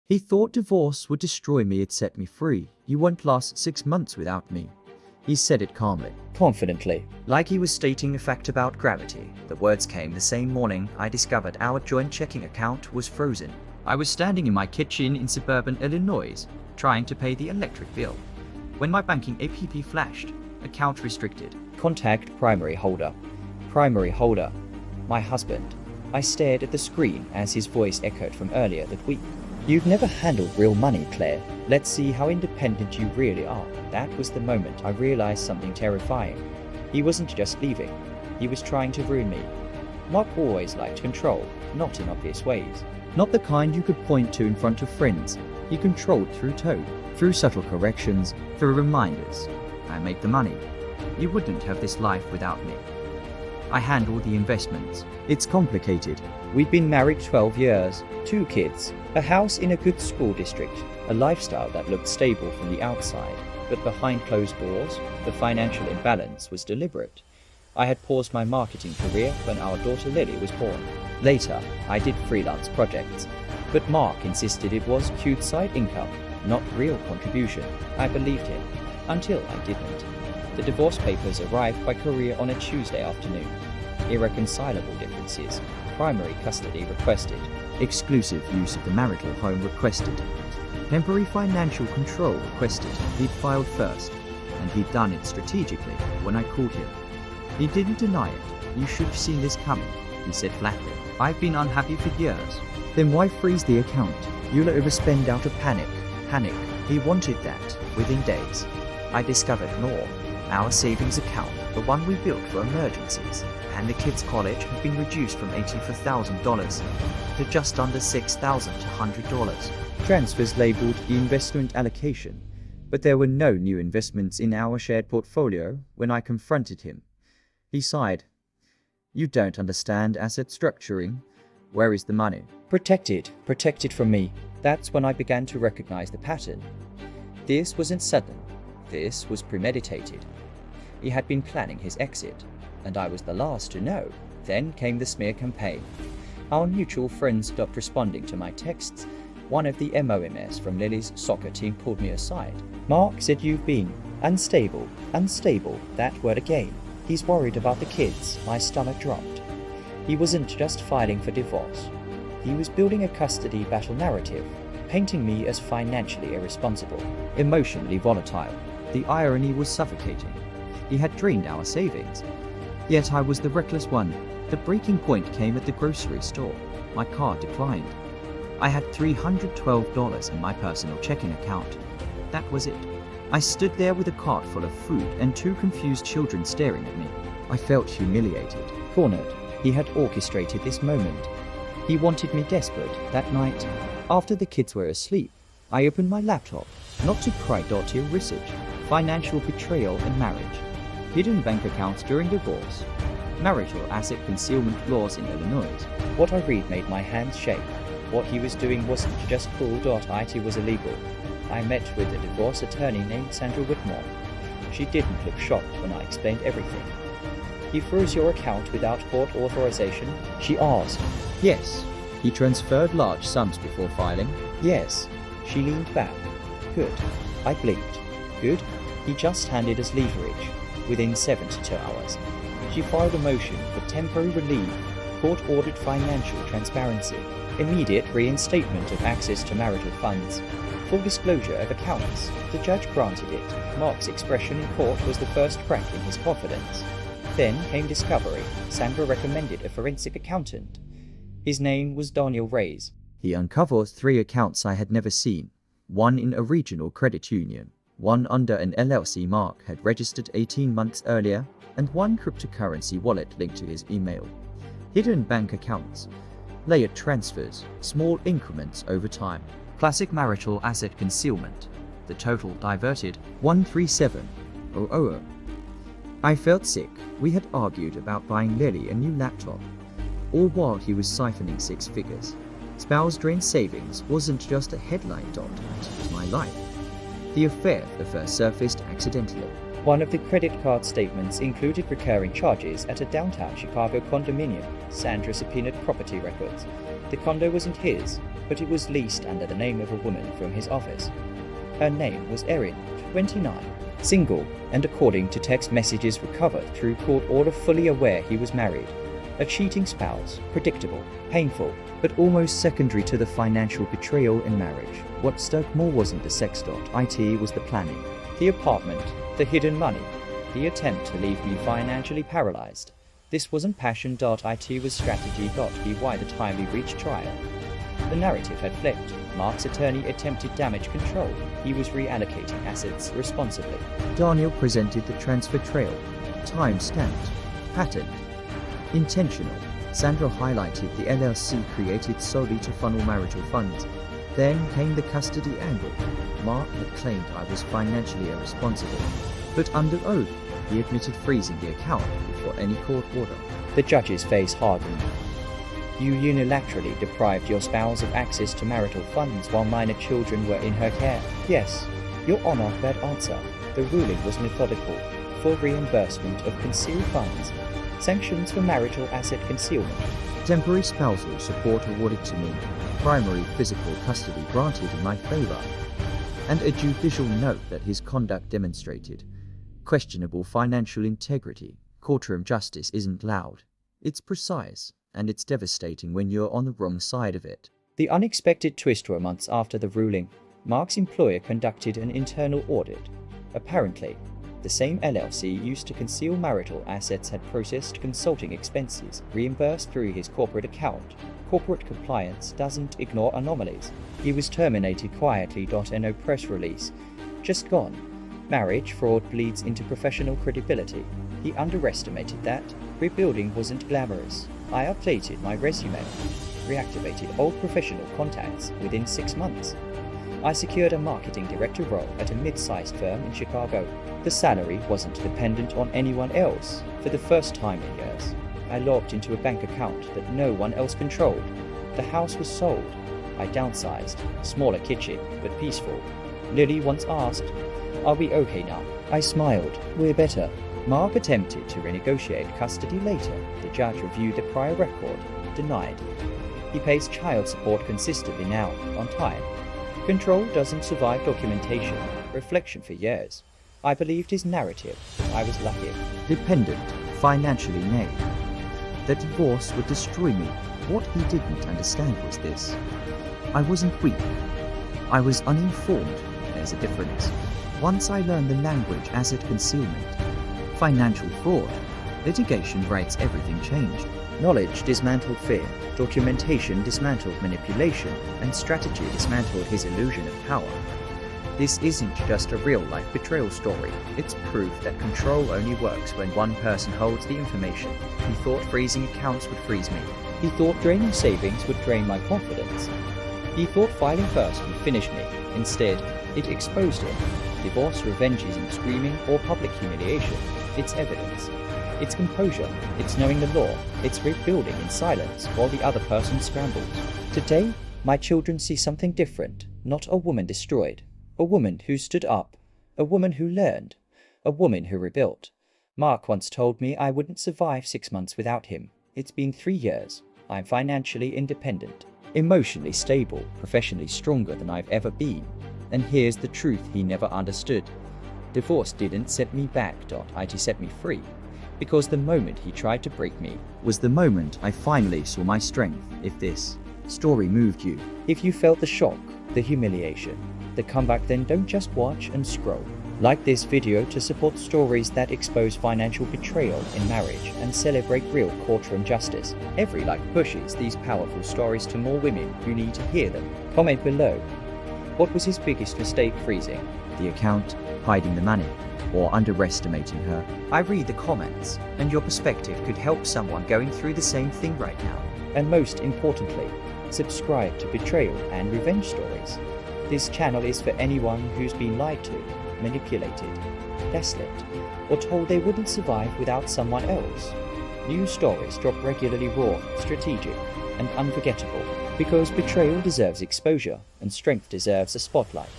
He thought divorce would destroy me, it set me free. You won't last 6 months without me. He said it calmly, confidently, like he was stating a fact about gravity. The words came the same morning I discovered our joint checking account was frozen. I was standing in my kitchen in suburban Illinois, trying to pay the electric bill, when my banking app flashed. Account restricted. Contact primary holder. Primary holder. My husband. I stared at the screen as his voice echoed from earlier that week. You've never handled real money, Claire. Let's see how independent you really are. That was the moment I realized something terrifying. He wasn't just leaving. He was trying to ruin me. Mark always liked control, not in obvious ways. Not the kind you could point to in front of friends. He controlled through tone, through subtle corrections, through reminders. I make the money. You wouldn't have this life without me. I handle the investments. It's complicated. We'd been married 12 years, 2 kids, a house in a good school district, a lifestyle that looked stable from the outside, but behind closed doors, the financial imbalance was deliberate. I had paused my marketing career when our daughter Lily was born. Later, I did freelance projects, but Mark insisted it was cute side income, not real contribution. I believed him, until I didn't. The divorce papers arrived by courier on a Tuesday afternoon. Irreconcilable differences. Primary custody requested. Exclusive use of the marital home requested. Temporary financial control requested. He'd filed first, and he'd done it strategically when I called him. He didn't deny it. You should have seen this coming, he said flatly. I've been unhappy for years. Then why freeze the account? You'll overspend out of panic. Panic. He wanted that within days. I discovered more. Our savings account, the one we built for emergencies, and the kids' college had been reduced from $84,000 to just under $6,200. Transfers labeled the investment allocation, but there were no new investments in our shared portfolio when I confronted him. He sighed. You don't understand asset structuring. Where is the money? Protected from me. That's when I began to recognize the pattern. This wasn't sudden. This was premeditated. He had been planning his exit, and I was the last to know. Then came the smear campaign. Our mutual friends stopped responding to my texts. One of the MOMs from Lily's soccer team pulled me aside. Mark said you've been unstable, that word again. He's worried about the kids. My stomach dropped. He wasn't just filing for divorce. He was building a custody battle narrative, painting me as financially irresponsible, emotionally volatile. The irony was suffocating. He had drained our savings. Yet I was the reckless one. The breaking point came at the grocery store. My card declined. I had $312 in my personal checking account. That was it. I stood there with a cart full of food and 2 confused children staring at me. I felt humiliated, cornered. He had orchestrated this moment. He wanted me desperate. That night, after the kids were asleep, I opened my laptop, not to cry dirty research, financial betrayal and marriage, hidden bank accounts during divorce, marital asset concealment laws in Illinois. What I read made my hands shake. What he was doing wasn't just cool. It was illegal. I met with a divorce attorney named Sandra Whitmore. She didn't look shocked when I explained everything. He froze your account without court authorization? She asked. Yes. He transferred large sums before filing? Yes. She leaned back. Good. I blinked. Good. He just handed us leverage within 72 hours. She filed a motion for temporary relief, court-ordered financial transparency, immediate reinstatement of access to marital funds, full disclosure of accounts. The judge granted it. Mark's expression in court was the first crack in his confidence. Then came discovery. Sandra recommended a forensic accountant. His name was Daniel Reyes. He uncovered 3 accounts I had never seen. One in a regional credit union, one under an LLC Mark had registered 18 months earlier, and one cryptocurrency wallet linked to his email. Hidden bank accounts, layered transfers, small increments over time. Classic marital asset concealment. The total diverted $137,000. I felt sick. We had argued about buying Lily a new laptop, all while he was siphoning 6 figures. Spouse drained savings wasn't just a headline document, it was my life. The affair first surfaced accidentally. One of the credit card statements included recurring charges at a downtown Chicago condominium. Sandra subpoenaed property records. The condo wasn't his. but it was leased under the name of a woman from his office. Her name was Erin, 29, single, and according to text messages recovered through court order fully aware he was married. A cheating spouse, predictable, painful, but almost secondary to the financial betrayal in marriage. What stuck more wasn't the sex. It was the planning. The apartment, the hidden money, the attempt to leave me financially paralyzed. This wasn't passion. It was strategy. By the time we reached trial, the narrative had flipped. Mark's attorney attempted damage control. He was reallocating assets responsibly. Daniel presented the transfer trail. Time-stamped. Patterned. Intentional. Sandra highlighted the LLC created solely to funnel marital funds. Then came the custody angle. Mark had claimed I was financially irresponsible, but under oath, he admitted freezing the account before any court order. The judge's face hardened. You unilaterally deprived your spouse of access to marital funds while minor children were in her care. Yes, Your Honor, that answer. The ruling was methodical. For reimbursement of concealed funds. Sanctions for marital asset concealment. Temporary spousal support awarded to me. Primary physical custody granted in my favor. And a judicial note that his conduct demonstrated questionable financial integrity. Courtroom justice isn't loud. It's precise, and it's devastating when you're on the wrong side of it. The unexpected twist were months after the ruling. Mark's employer conducted an internal audit. Apparently, the same LLC used to conceal marital assets had processed consulting expenses reimbursed through his corporate account. Corporate compliance doesn't ignore anomalies. He was terminated quietly. No press release. Just gone. Marriage fraud bleeds into professional credibility. He underestimated that. Rebuilding wasn't glamorous. I updated my resume. Reactivated old professional contacts within 6 months. I secured a marketing director role at a mid-sized firm in Chicago. The salary wasn't dependent on anyone else. For the first time in years, I logged into a bank account that no one else controlled. The house was sold. I downsized. Smaller kitchen, but peaceful. Lily once asked, "Are we okay now?" I smiled. "We're better." Mark attempted to renegotiate custody later. The judge reviewed the prior record. Denied. He pays child support consistently now, on time. Control doesn't survive documentation. Reflection for years. I believed his narrative. I was lucky. Dependent. Financially nay. The divorce would destroy me. What he didn't understand was this. I wasn't weak. I was uninformed. There's a difference. Once I learned the language asset concealment, financial fraud, litigation rights, everything changed. Knowledge dismantled fear, documentation dismantled manipulation, and strategy dismantled his illusion of power. This isn't just a real-life betrayal story. It's proof that control only works when one person holds the information. He thought freezing accounts would freeze me. He thought draining savings would drain my confidence. He thought filing first would finish me. Instead, it exposed him. Divorce, revenge isn't screaming or public humiliation. It's evidence. It's composure. It's knowing the law. It's rebuilding in silence while the other person scrambles. Today, my children see something different. Not a woman destroyed. A woman who stood up. A woman who learned. A woman who rebuilt. Mark once told me I wouldn't survive 6 months without him. It's been 3 years. I'm financially independent. Emotionally stable. Professionally stronger than I've ever been. And here's the truth he never understood. Divorce didn't set me back. It set me free. Because the moment he tried to break me was the moment I finally saw my strength. If this story moved you, if you felt the shock, the humiliation, the comeback, then don't just watch and scroll. Like this video to support stories that expose financial betrayal in marriage and celebrate real courtroom justice. Every like pushes these powerful stories to more women who need to hear them. Comment below. What was his biggest mistake? Freezing the account, hiding the money, or underestimating her? I read the comments, and your perspective could help someone going through the same thing right now. And most importantly, subscribe to Betrayal and Revenge Stories. This channel is for anyone who's been lied to, manipulated, gaslit, or told they wouldn't survive without someone else. New stories drop regularly, raw, strategic, and unforgettable, because betrayal deserves exposure and strength deserves a spotlight.